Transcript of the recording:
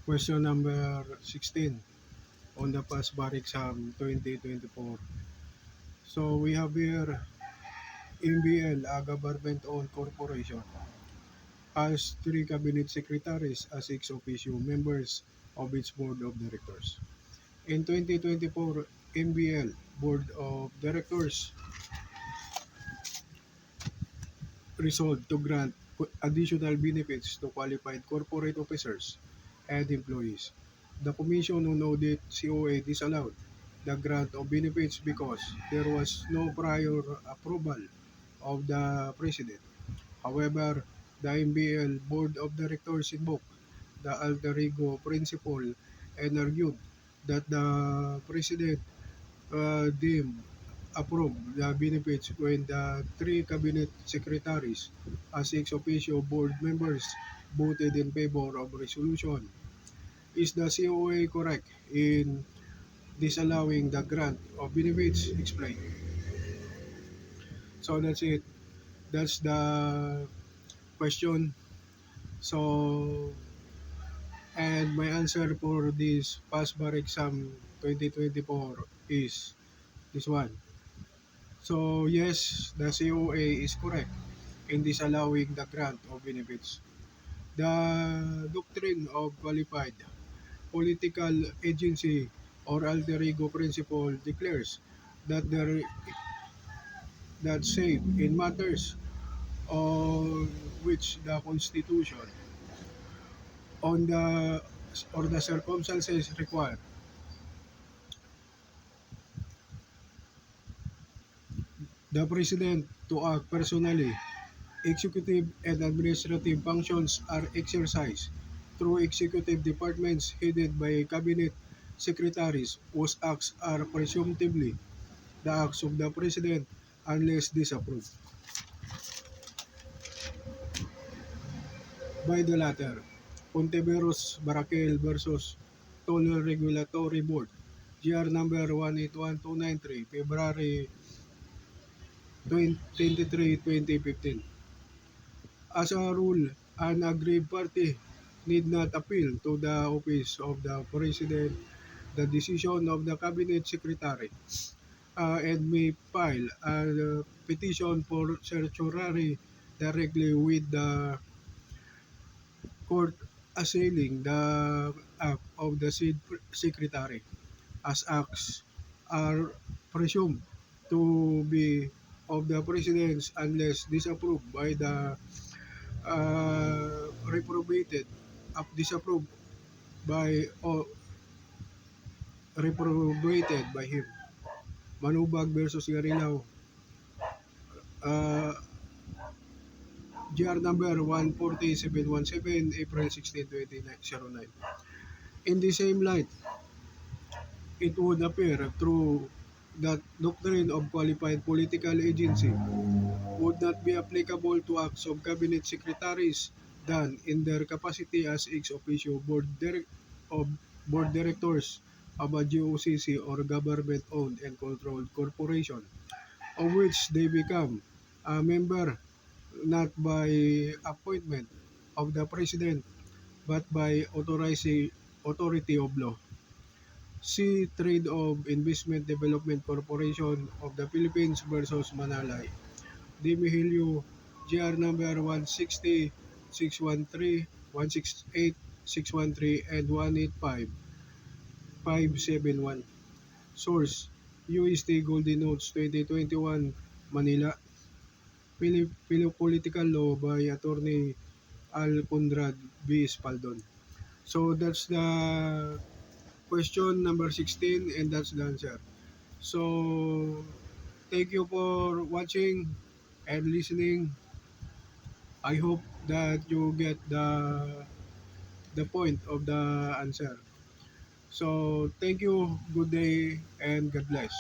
Question number 16 on the past bar exam 2024. So we have here MBL, a government-owned corporation, has 3 cabinet secretaries as ex-officio members of its board of directors. In 2024, MBL Board of Directors resolved to grant additional benefits to qualified corporate officers and employees. The Commission on Audit (COA) disallowed the grant of benefits because there was no prior approval of the President. However, the MBL Board of Directors invoked the alter ego principle and argued that the President deemed approve the benefits when the 3 cabinet secretaries as ex officio board members voted in favor of resolution. Is the COA correct in disallowing the grant of benefits? Explain. So that's it. That's the question. So, and my answer for this past bar exam 2024 is this one. So yes, the COA is correct in disallowing the grant of benefits. The doctrine of qualified political agency or alter ego principle declares that that save in matters on which the Constitution on the or the circumstances require the President to act personally. Executive and administrative functions are exercised through executive departments headed by cabinet secretaries whose acts are presumptively the acts of the President unless disapproved by the latter. Ponteveros Barakel versus Toll Regulatory Board, GR number 181293, February 23, 2015. As a rule, an aggrieved party need not appeal to the office of the President the decision of the Cabinet Secretary and may file a petition for certiorari directly with the court assailing the act of the said Secretary, as acts are presumed to be of the President's unless disapproved by the disapproved by or reprobated by him. Manubag versus Garilao, uh, GR number 14717, April 16, 2009. In the same light, it would appear true that doctrine of qualified political agency would not be applicable to acts of cabinet secretaries done in their capacity as ex officio board directors of a GOCC or government-owned and controlled corporation, of which they become a member not by appointment of the President but by authority of law. See Trade of Investment Development Corporation of the Philippines versus Manalay. De Mihilio, GR number 160, 613, 168, 613, and 185, 571. Source, UST Golden Notes 2021, Manila. Political Law by Attorney Al Conrad B. Espaldon. So that's the question number 16 and that's the answer. So thank you for watching and listening. I hope that you get the point of the answer. So thank you, good day, and God bless.